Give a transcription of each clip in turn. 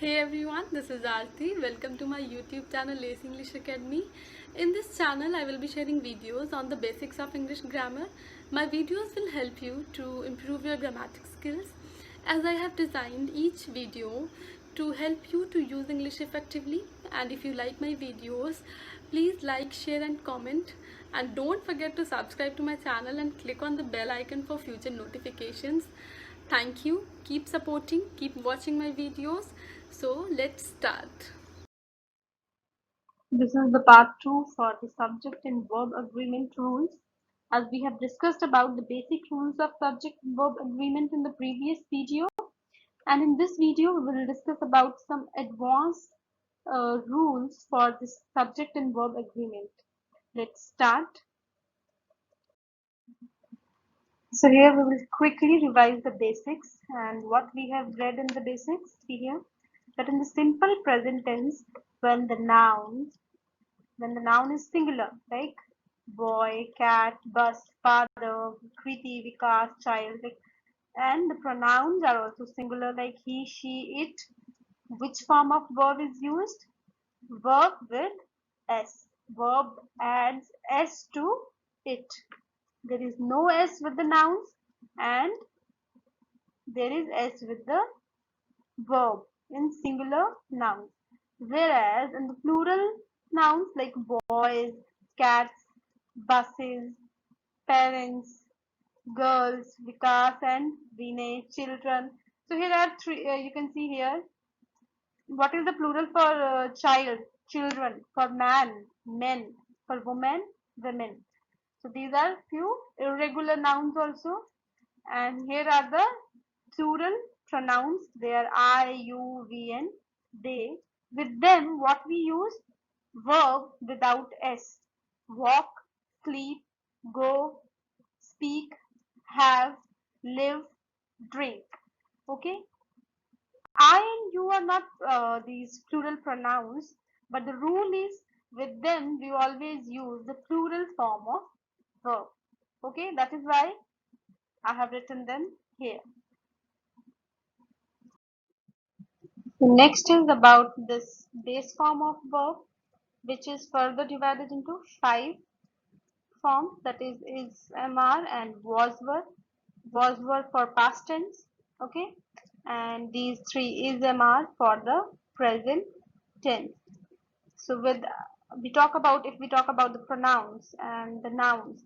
Hey everyone, this is Aarti. Welcome to my YouTube channel Ace English Academy. In this channel, I will be sharing videos on the basics of English grammar. My videos will help you to improve your grammatic skills, as I have designed each video to help you to use English effectively. And if you like my videos, please like, share and comment. And don't forget to subscribe to my channel and click on the bell icon for future notifications. Thank you. Keep supporting, keep watching my videos. So let's start. This is the part 2 for the subject and verb agreement rules. As we have discussed about the basic rules of subject and verb agreement in the previous video, and in this video we will discuss about some advanced rules for this subject and verb agreement. Let's start. So here we will quickly revise the basics, and what we have read in the basics. See here that in the simple present tense, when the noun is singular, like boy, cat, bus, father, Kriti, Vikas, child, like, and the pronouns are also singular, like he, she, it. Which form of verb is used? Verb with s. Verb adds s to it. There is no s with the nouns, and there is s with the verb in singular nouns. Whereas in the plural nouns like boys, cats, buses, parents, girls, Vikas and Vinay, children. So here are three, you can see here, what is the plural for child? Children. For man, men. For woman, women. So these are few irregular nouns also. And here are the plural pronouns. They are I, you, we and they. With them, what we use? Verb without s. Walk, sleep, go, speak, have, live, drink. Okay. I and you are not these plural pronouns, but the rule is with them we always use the plural form of verb. Okay, that is why I have written them here. Next is about this base form of verb, which is further divided into 5 forms, that is MR and was were for past tense, okay, and these three is MR for the present tense. So with if we talk about the pronouns and the nouns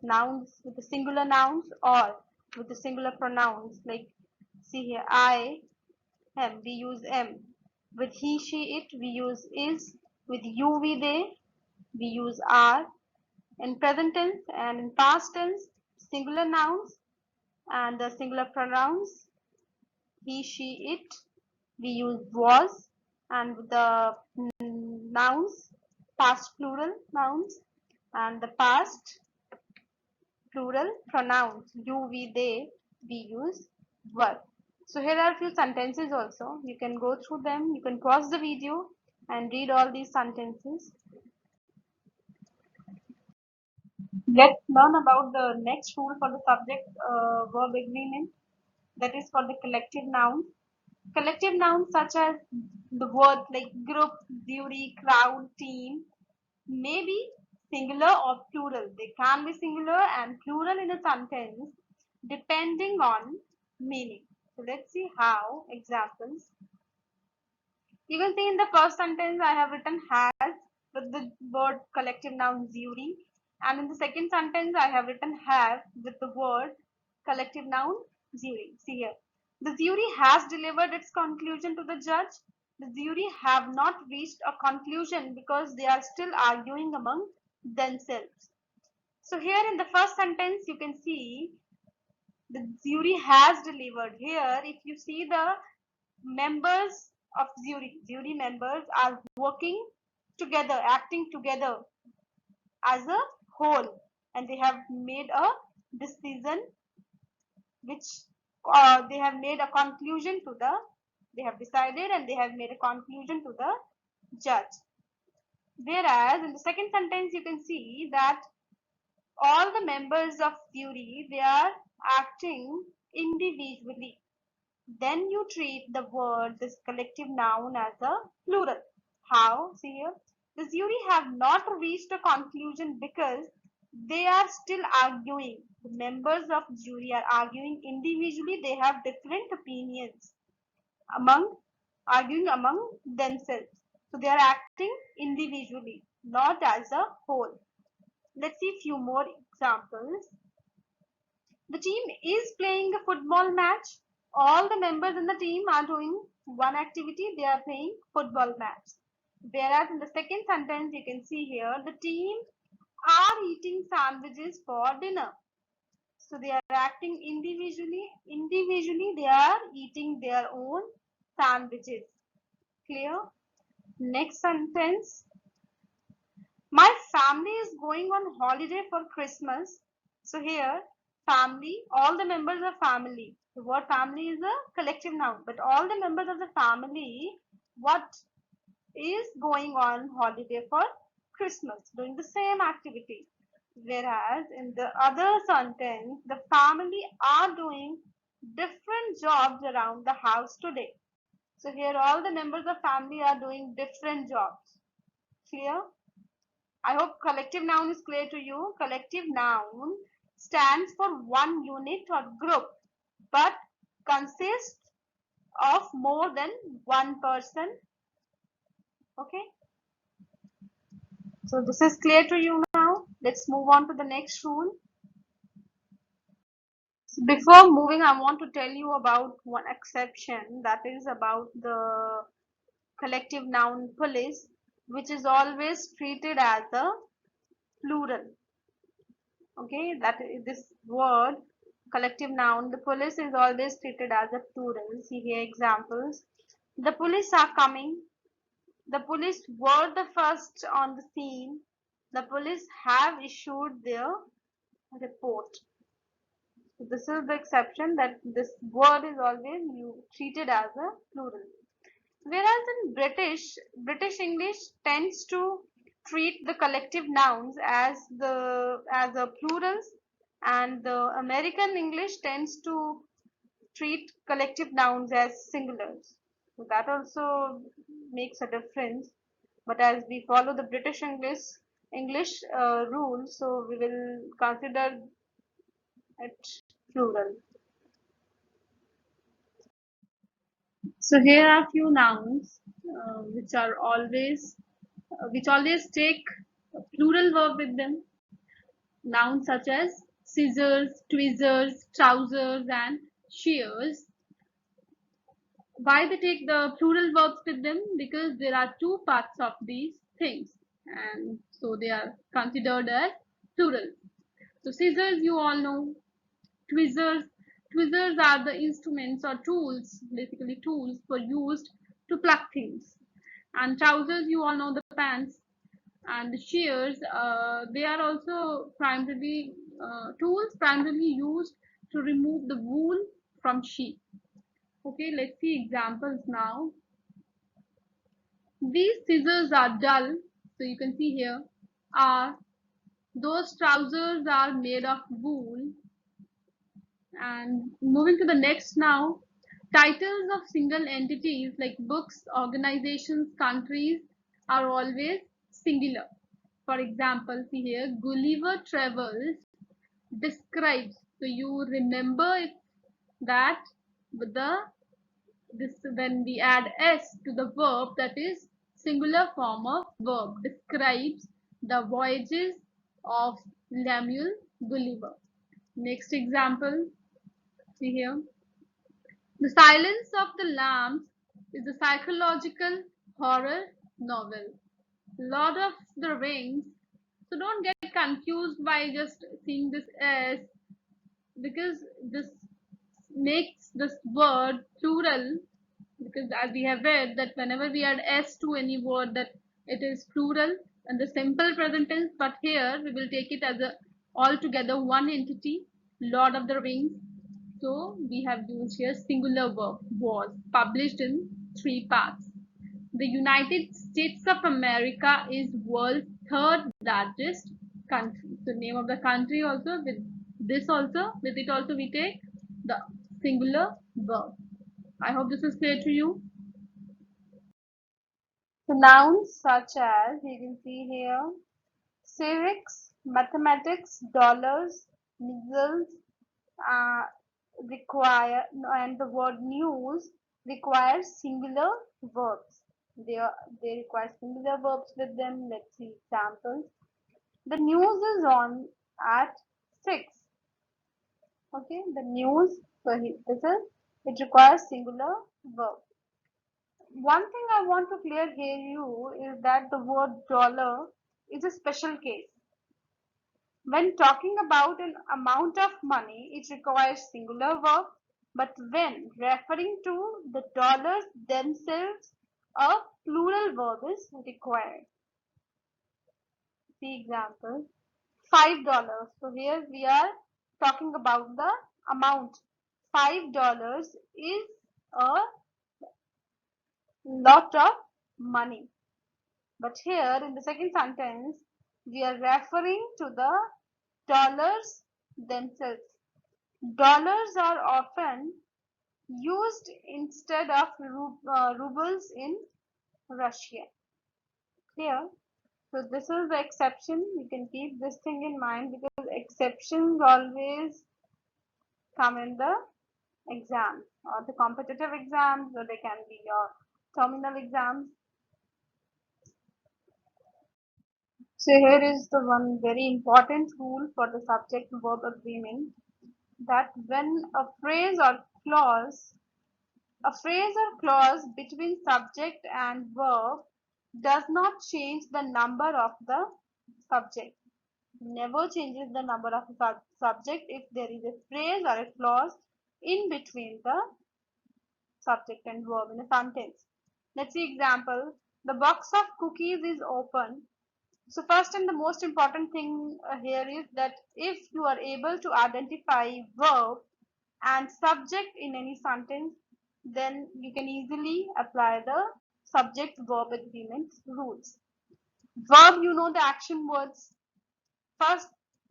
with the singular nouns or with the singular pronouns, like see here I am, we use am. With he, she, it, we use is. With you, we, they, we use are. In present tense and in past tense, singular nouns and the singular pronouns, he, she, it, we use was. And with the nouns, past plural nouns and the past plural pronouns, you, we, they, we use were. So here are a few sentences also. You can go through them. You can pause the video and read all these sentences. Let's learn about the next rule for the subject verb agreement, that is for the collective nouns. Collective nouns such as the words like group, jury, crowd, team may be singular or plural. They can be singular and plural in a sentence depending on meaning. So let's see how. Examples. You can see in the first sentence I have written has with the word collective noun jury, and in the second sentence I have written have with the word collective noun jury. See here. The jury has delivered its conclusion to the judge. The jury have not reached a conclusion because they are still arguing among themselves. So here in the first sentence you can see the jury has delivered. Here if you see the members of jury members are working together, acting together as a whole, and they have made a decision which they have made a conclusion to the, they have decided and they have made a conclusion to the judge. Whereas in the second sentence you can see that all the members of jury, they are acting individually. then you treat the word, this collective noun, as a plural. How? See here. The jury have not reached a conclusion because they are still arguing. The members of jury are arguing individually. They have different opinions among arguing among themselves. So they are acting individually, not as a whole. Let's see few more examples. The team is playing a football match. All the members in the team are doing one activity. They are playing football match. Whereas in the second sentence, you can see here, the team are eating sandwiches for dinner. So they are acting individually. Individually, they are eating their own sandwiches. Clear? Next sentence. My family is going on holiday for Christmas. So here, family, all the members of family. The word family is a collective noun, but all the members of the family, what is going on holiday for Christmas, doing the same activity. Whereas in the other sentence, the family are doing different jobs around the house today. So here all the members of family are doing different jobs. Clear? I hope collective noun is clear to you. Collective noun stands for one unit or group, but consists of more than one person. Okay. So this is clear to you now. Let's move on to the next rule. So before moving, I want to tell you about one exception, that is about the collective noun police, which is always treated as a plural. Okay, that is this word collective noun, the police, is always treated as a plural. See here examples. The police are coming. The police were the first on the scene. The police have issued their report. So this is the exception, that this word is always treated as a plural. Whereas in British English tends to treat the collective nouns as a plurals, and the American English tends to treat collective nouns as singulars. So that also makes a difference. But as we follow the British English rules, so we will consider it plural. So here are few nouns which always take a plural verb with them. Nouns such as scissors, tweezers, trousers, and shears. Why they take the plural verbs with them? Because there are two parts of these things, and so they are considered as plural. So scissors, you all know. Tweezers, tweezers are the instruments or tools, basically tools for used to pluck things. And trousers, you all know, the pants. And the shears, they are also primarily tools primarily used to remove the wool from sheep. Okay, let's see examples now. These scissors are dull, so you can see here, are those trousers are made of wool. And moving to the next now, titles of single entities like books, organizations, countries are always singular. For example, see here, Gulliver Travels describes. So you remember it, that with this, when we add s to the verb, that is singular form of verb, describes the voyages of Lemuel Gulliver. Next example, see here. The Silence of the Lambs is a psychological horror novel. Lord of the Rings. So don't get confused by just seeing this as, because this makes this word plural, because as we have read that whenever we add s to any word, that it is plural and the simple present tense, but here we will take it as a altogether one entity, Lord of the Rings. So we have used here singular verb, was, published in 3 parts. The United States of America is world's third largest country. So name of the country also, with it also we take the singular verb. I hope this is clear to you. The nouns such as you can see here civics, mathematics, dollars, measles, uh, require and the word news requires singular verbs. They require singular verbs with them. Let's see examples. The news is on at 6. Okay, the news. So this is it requires singular verb. One thing I want to clear here you is that the word dollar is a special case. When talking about an amount of money, it requires singular verb, but when referring to the dollars themselves, a plural verb is required. See example, $5. So here we are talking about the amount. $5 is a lot of money. But here in the second sentence, we are referring to the dollars themselves. Dollars are often used instead of rubles in Russia. Clear? So this is the exception. You can keep this thing in mind because exceptions always come in the exams or the competitive exams, or they can be your terminal exams. So here is the one very important rule for the subject verb agreement, that when a phrase or clause between subject and verb does not change the number of the subject. Never changes the number of the subject if there is a phrase or a clause in between the subject and verb in a sentence. Let's see example. The box of cookies is open. So first and the most important thing here is that if you are able to identify verb and subject in any sentence, then you can easily apply the subject verb agreement rules. Verb, you know the action words. First,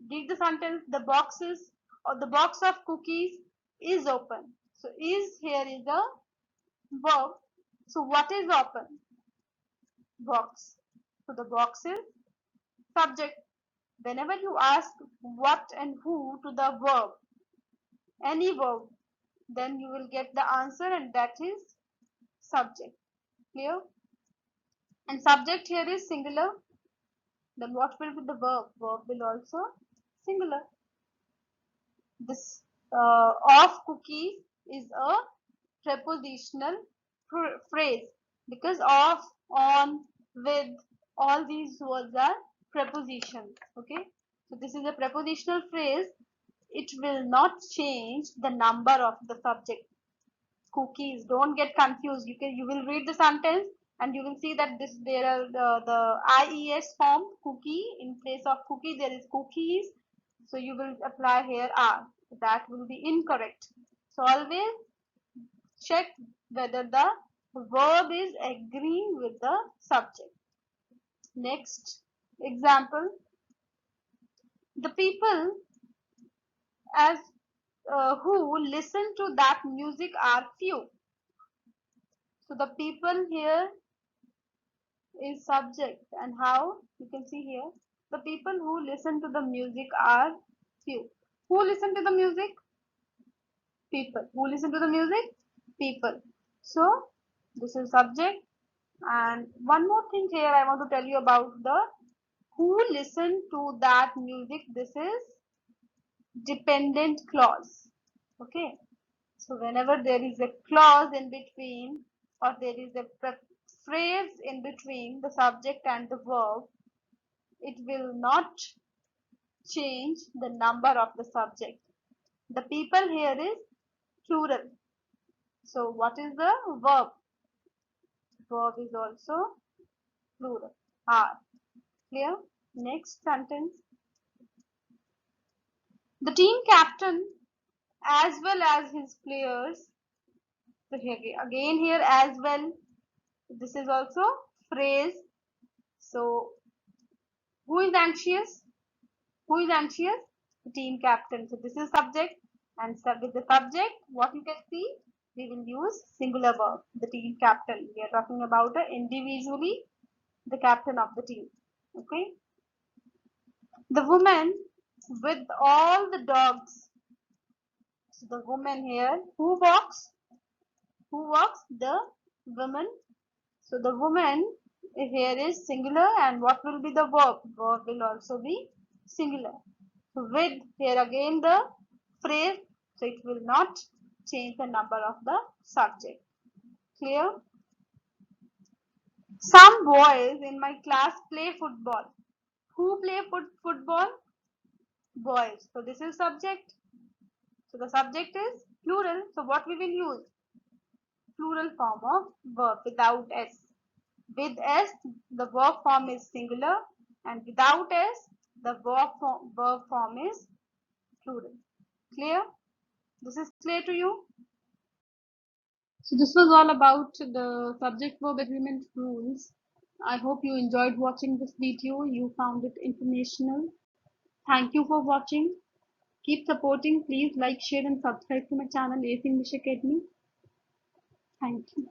read the sentence, the boxes or the box of cookies is open. So is here is the verb. So what is open? Box. So the box is subject. Whenever you ask what and who to the verb, any verb, then you will get the answer, and that is subject. Clear? And subject here is singular. Then what will be the verb? Verb will also singular. This of cookies is a prepositional phrase because of, on, with, all these words are prepositions. Okay, so this is a prepositional phrase. It will not change the number of the subject. Cookies, don't get confused. You will read the sentence and you will see that this there are the ies form, cookie, in place of cookie there is cookies. So you will apply here are. That will be incorrect. So always check whether the verb is agreeing with the subject. Next example, the people as who listen to that music are few. So the people here is subject, and how you can see here, the people who listen to the music are few. Who listen to the music? People. Who listen to the music? People. So this is subject. And one more thing here I want to tell you about the who listen to that music. This is dependent clause. Okay, so whenever there is a clause in between, or there is a phrase in between the subject and the verb, it will not change the number of the subject. The people here is plural. So what is the verb? Verb is also plural. Are. Clear? Next sentence. The team captain as well as his players. So here again here as well. This is also phrase. So who is anxious? Who is anxious? The team captain. So this is subject, and with the subject, what you can see? we will use singular verb, the team captain. We are talking about individually the captain of the team. Okay. The woman with all the dogs. So the woman here, who walks? Who walks? The woman. So the woman here is singular, and what will be the verb? Verb will also be singular. So with here again the phrase, so it will not change the number of the subject. Clear? Some boys in my class play football. Who play football? Boys. So this is subject. So the subject is plural. So what we will use? Plural form of verb without s. With s, the verb form is singular, and without s, the verb form is plural. Clear? This is clear to you? So this was all about the subject verb agreement rules. I hope you enjoyed watching this video. You found it informational. Thank you for watching. Keep supporting. Please like, share and subscribe to my channel Ace English Academy. Thank you.